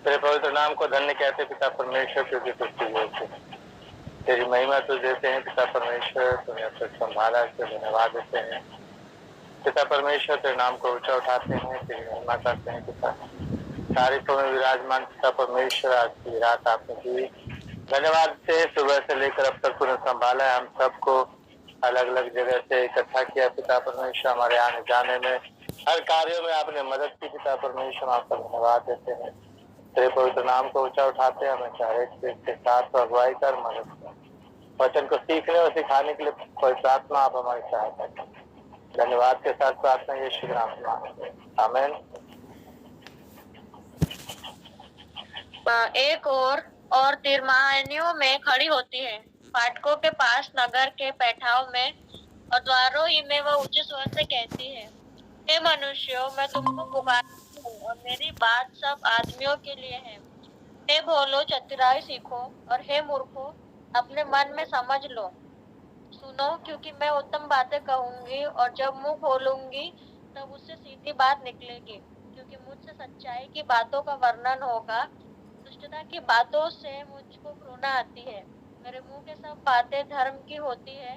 तेरे पवित्र नाम को धन्य कहते पिता परमेश्वर, क्योंकि तुझ योग्य है। तेरी महिमा तुझ देते हैं पिता परमेश्वर, तुम्हें अब तक संभाला, इसलिए धन्यवाद देते हैं पिता परमेश्वर। तेरे नाम को ऊंचा उठाते हैं, तेरी महिमा करते हैं पिता। तारीफों में विराजमान पिता परमेश्वर, आज की रात आपने दी, धन्यवाद देते हैं। सुबह से लेकर अब तक तूने संभाला है, हम सबको अलग अलग जगह से इकट्ठा किया पिता परमेश्वर। हमारे आने जाने में, हर कार्यों में आपने मदद की पिता परमेश्वर, आपका धन्यवाद देते हैं। तेरे पवित्र नाम को ऊंचा उठाते हैं, हमें चाहे के साथ अगुवाई कर, मदद कर। वचन को सीखने और सिखाने के लिए पवित्र आत्मा आप हमारी सहायता करें। धन्यवाद के साथ प्रार्थना यीशु के नाम से मांगते हैं, आमीन। एक और तिरमानियों में खड़ी होती है, फाटकों के पास नगर के पैठाव में और द्वारों ही में वह ऊंचे स्वर से कहती है, हे मनुष्यों, मैं तुमको पुकारती हूँ और मेरी बात सब आदमियों के लिए है। हे भोलो, चतुराई सीखो, और हे मूर्खों, अपने मन में समझ लो। सुनो, क्योंकि मैं उत्तम बातें कहूंगी और जब मुंह खोलूंगी तब उससे सीधी बात निकलेगी, क्योंकि मुझसे सच्चाई की बातों का वर्णन होगा, दुष्टता की बातों से मुझको घृणा आती है। मेरे मुंह के सब बातें धर्म की होती है,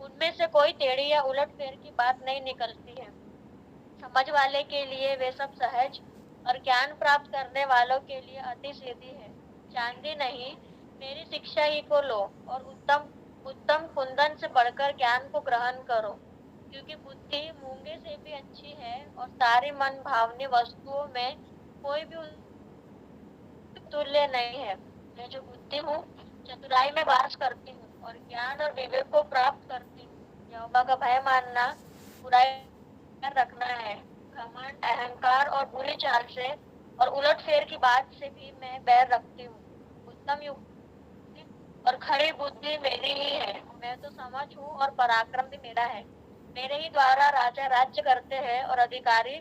उनमें से कोई टेढ़ी या उलटफेर की बात नहीं निकलती है। समझ वाले के लिए वे सब सहज और ज्ञान प्राप्त करने वालों के लिए अति सीधी है। चांदी नहीं, मेरी शिक्षा ही को लो और उत्तम उत्तम कुंदन से बढ़कर ज्ञान को ग्रहण करो, क्योंकि बुद्धि मूंगे से भी अच्छी है और सारी मन भावनी वस्तुओं में कोई भी तुल्य नहीं है। मैं जो बुद्धि हूँ, चतुराई में वास करती हूँ और ज्ञान और विवेक को प्राप्त करती हूँ। यहोवा का भय मानना बुराई रखना है। घमंड, अहंकार और बुरी चाल से और उलटफेर की बात से भी मैं बैर रखती हूँ। उत्तम युक्ति और खरी बुद्धि मेरी ही है। मैं तो समझ हूँ और पराक्रम भी मेरा है। मेरे ही द्वारा राजा राज्य करते हैं और अधिकारी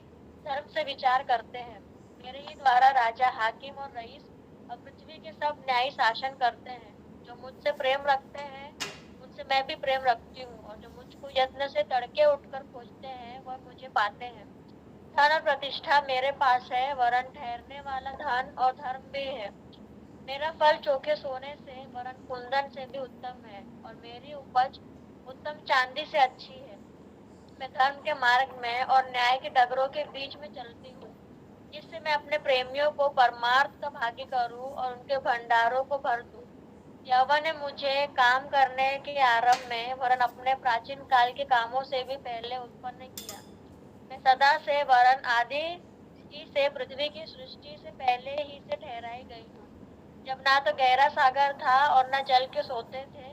धर्म से विचार करते हैं। मेरे ही द्वारा राजा, हाकिम और रईस और पृथ्वी के सब न्यायी शासन करते हैं। जो मुझसे प्रेम रखते हैं उनसे मैं भी प्रेम रखती हूँ, और जो मुझको यत्न से तड़के उठकर खोजते हैं वह मुझे पाते हैं। धन और प्रतिष्ठा मेरे पास है, वरन ठहरने वाला धन और धर्म भी है। मेरा फल चोखे सोने से वरन कुंदन से भी उत्तम है, और मेरी उपज उत्तम चांदी से अच्छी है। मैं धर्म के मार्ग में और न्याय के डगरों के बीच में चलती हूँ, जिससे मैं अपने प्रेमियों को परमार्थ का भागी करूँ और उनके भंडारों को भर दूँ। यहोवा ने मुझे काम करने के आरंभ में वरन अपने प्राचीन काल के कामों से भी पहले उत्पन्न किया। मैं सदा से वरन आदि ही से पृथ्वी की सृष्टि से पहले ही से ठहराई गई हूँ। जब ना तो गहरा सागर था और न जल के सोते थे,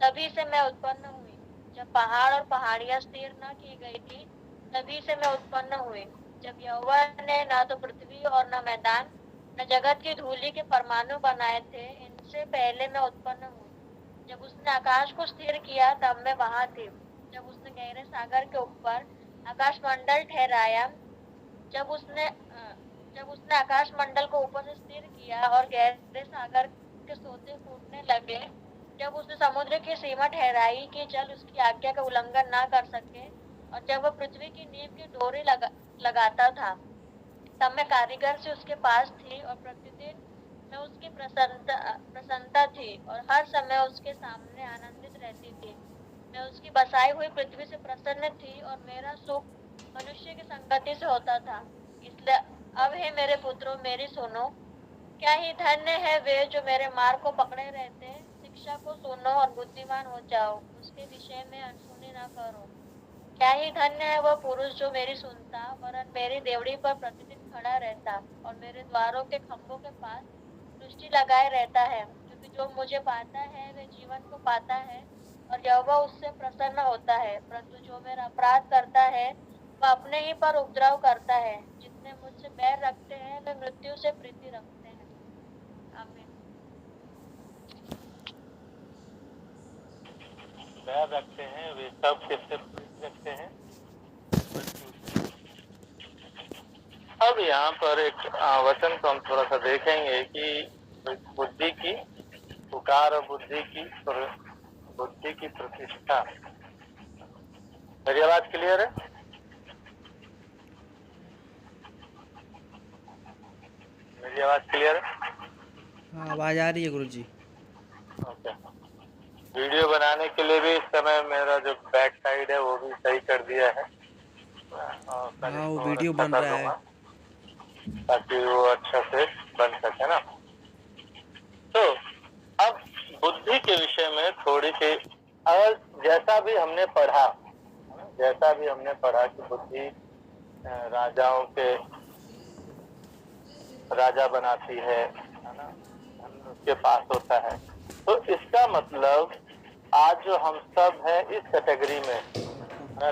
तभी से मैं उत्पन्न हुई। जब पहाड़ और पहाड़ियां स्थिर न की गई थी, तभी से मैं उत्पन्न हुई। जब यहोवा ने न तो पृथ्वी और न मैदान न जगत की धूलि के परमाणु बनाए थे, इनसे पहले मैं उत्पन्न हुई। जब उसने आकाश को स्थिर किया तब मैं वहां थी। जब उसने गहरे सागर के ऊपर आकाश मंडल ठहराया, जब उसने आकाश मंडल को ऊपर से स्थिर किया और गहरे सागर के सोते फूटने लगे, जब उसने समुद्र की सीमा ठहराई कि जल उसकी आज्ञा का उल्लंघन ना कर सके, और जब वह पृथ्वी की नींव की डोरी लगाता था, तब मैं कारीगर से उसके पास थी और प्रतिदिन मैं उसकी प्रसन्नता थी और हर समय उसके सामने आनंदित रहती थी। मैं उसकी बसाई हुई पृथ्वी से प्रसन्न थी और मेरा सुख मनुष्य की संगति से होता था। इसलिए अब हे मेरे पुत्रों, मेरी सुनो। क्या ही धन्य है वे जो मेरे मार्ग को पकड़े रहते। शिक्षा को सुनो और बुद्धिमान हो जाओ, उसके विषय में अनसुनी ना करो। क्या ही धन्य है वह पुरुष जो मेरी सुनता, वरन मेरी देवड़ी पर प्रतिदिन खड़ा रहता और मेरे द्वारों के खंभों के पास दृष्टि लगाए रहता है, क्योंकि जो मुझे पाता है वह जीवन को पाता है और यहोवा उससे प्रसन्न होता है। परंतु जो मेरा अपराध करता है वह अपने ही पर उपद्रव करता है। जितने मुझसे बैर रखते हैं वे मृत्यु से प्रीति रखते हैं। आमीन। बैर रखते हैं वे सब किससे प्रीति रखते हैं? अब यहाँ पर एक वचन को हम थोड़ा सा देखेंगे कि बुद्धि की पुकार और बुद्धि की प्रतिष्ठा। मेरी आवाज क्लियर है? मेरी आवाज क्लियर है? हाँ, आवाज़ आ रही है गुरुजी। ओके। वीडियो बनाने के लिए भी इस समय मेरा जो बैक साइड है वो भी सही कर दिया है, और कल हाँ, वो इसको और वीडियो अच्छा बन कर रहा है। दूंगा ताकि वो अच्छा से बन सके ना। तो अब बुद्धि के विषय में थोड़ी सी, और जैसा भी हमने पढ़ा कि बुद्धि राजाओं के राजा बनाती है ना, धन उसके पास होता है। तो इसका मतलब आज जो हम सब हैं इस कैटेगरी में,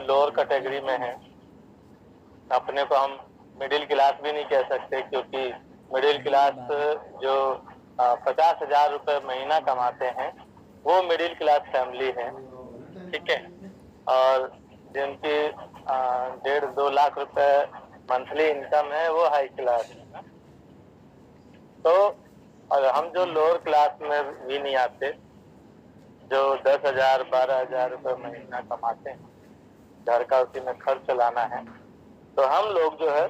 लोअर कैटेगरी में हैं, अपने को हम मिडिल क्लास भी नहीं कह सकते, क्योंकि मिडिल क्लास जो 50,000 रुपए महीना कमाते हैं वो मिडिल क्लास फैमिली है, ठीक है। और जिनकी 1.5-2 लाख रुपए मंथली इनकम है वो हाई क्लास है। तो और हम जो लोअर क्लास में भी नहीं आते, जो 10,000 12,000 रुपए महीना कमाते हैं, घर का उसी में खर्च चलाना है, तो हम लोग जो है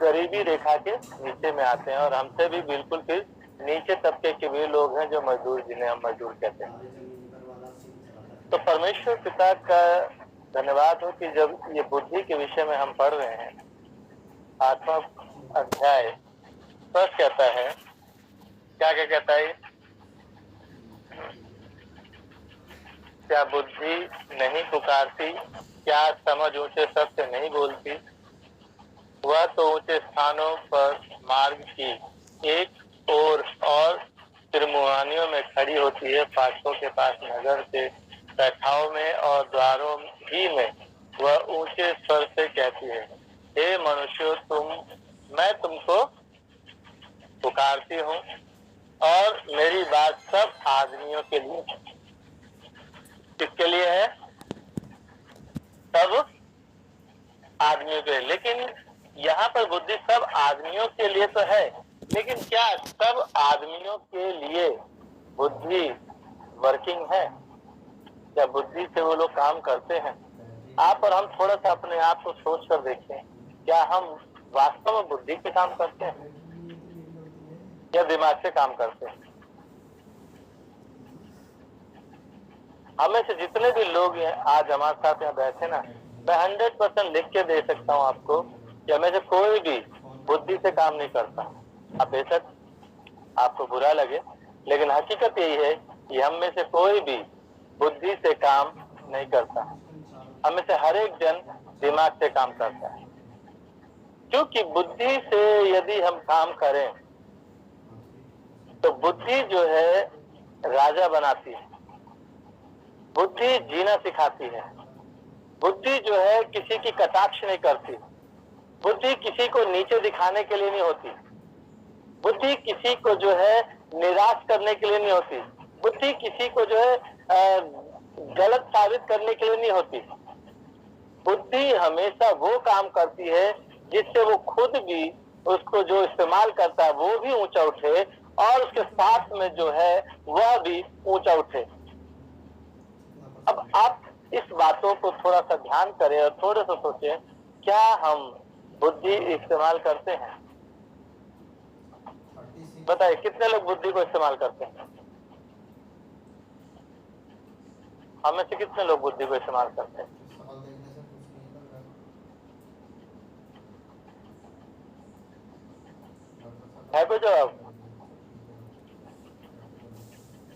गरीबी रेखा के नीचे में आते हैं, और हमसे भी बिल्कुल फिर नीचे तबके के भी लोग हैं जो मजदूर, जिन्हें हम मजदूर कहते हैं। तो परमेश्वर पिता का धन्यवाद हो कि जब ये बुद्धि के विषय में हम पढ़ रहे हैं, 8वां अध्याय फर्स्ट कहता है, क्या क्या कहता है? क्या बुद्धि नहीं पुकारती? क्या समझ ऊंचे सबसे नहीं बोलती? वह तो ऊंचे स्थानों पर मार्ग की एक ओर और त्रिमुहानियों में खड़ी होती है, फाटकों के पास नगर के बैठाओं में और द्वारों ही में वह ऊंचे स्वर से कहती है, हे मनुष्यों, मैं तुमको पुकारती हूँ, और मेरी बात सब आदमियों के लिए है। किसके लिए है? सब आदमियों के लिए। लेकिन यहाँ पर बुद्धि सब आदमियों के लिए तो है, लेकिन क्या सब आदमियों के लिए बुद्धि वर्किंग है? क्या बुद्धि से वो लोग काम करते हैं? आप और हम थोड़ा सा अपने आप को सोच कर देखें, क्या हम वास्तव में बुद्धि से काम करते हैं या दिमाग से काम करते हैं? हमें से जितने भी लोग हैं आज हमारे साथ यहाँ बैठे ना, मैं 100% लिख के दे सकता हूँ आपको कि हमें से कोई भी बुद्धि से काम नहीं करता। अब बेशक आपको बुरा लगे, लेकिन हकीकत यही है कि हम में से कोई भी बुद्धि से काम नहीं करता। हमें से हर एक जन दिमाग से काम करता है, क्योंकि बुद्धि से यदि हम काम करें तो बुद्धि जो है राजा बनाती है, बुद्धि जीना सिखाती है, बुद्धि जो है किसी की कटाक्ष नहीं करती, बुद्धि किसी को नीचे दिखाने के लिए नहीं होती, बुद्धि किसी को जो है निराश करने के लिए नहीं होती, बुद्धि किसी को जो है गलत साबित करने के लिए नहीं होती। बुद्धि हमेशा वो काम करती है जिससे वो खुद भी, उसको जो इस्तेमाल करता है वो भी ऊंचा उठे, और उसके साथ में जो है वह भी ऊंचा उठे। अब आप इस बातों को थोड़ा सा ध्यान करें और थोड़ा सा सोचें, क्या हम बुद्धि इस्तेमाल करते हैं? बताइए, कितने लोग बुद्धि को इस्तेमाल करते हैं? हमें से कितने लोग बुद्धि को इस्तेमाल करते हैं? है कोई जवाब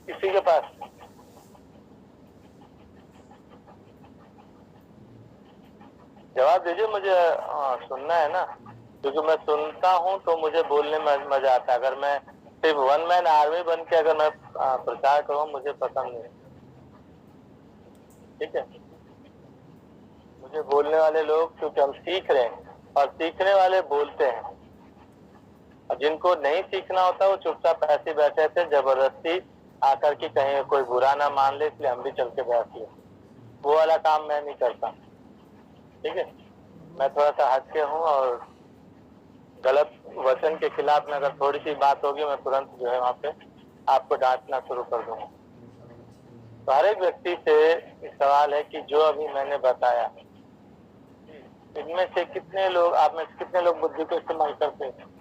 किसी के पास? जवाब दीजिए मुझे, सुनना है ना, क्योंकि मैं सुनता हूँ तो मुझे बोलने में मजा आता है। अगर मैं सिर्फ वन मैन आर्मी बन के अगर मैं प्रचार करूँ, मुझे पसंद नहीं, ठीक है। मुझे बोलने वाले लोग, क्योंकि हम सीख रहे हैं और सीखने वाले बोलते हैं, और जिनको नहीं सीखना होता वो चुपचाप ऐसे बैठे थे, जबरदस्ती आकर के कहीं कोई बुरा ना मान ले इसलिए हम भी चल के बैठ ले। वो वाला काम मैं नहीं करता, ठीक है। मैं थोड़ा सा हटके हूँ, और गलत वचन के खिलाफ में अगर थोड़ी सी बात होगी, मैं तुरंत जो है वहाँ पे आपको डांटना शुरू कर दूंगा। तो हर एक व्यक्ति से सवाल है कि जो अभी मैंने बताया, इनमें से कितने लोग, आप में से कितने लोग बुद्धि को इस्तेमाल करते हैं?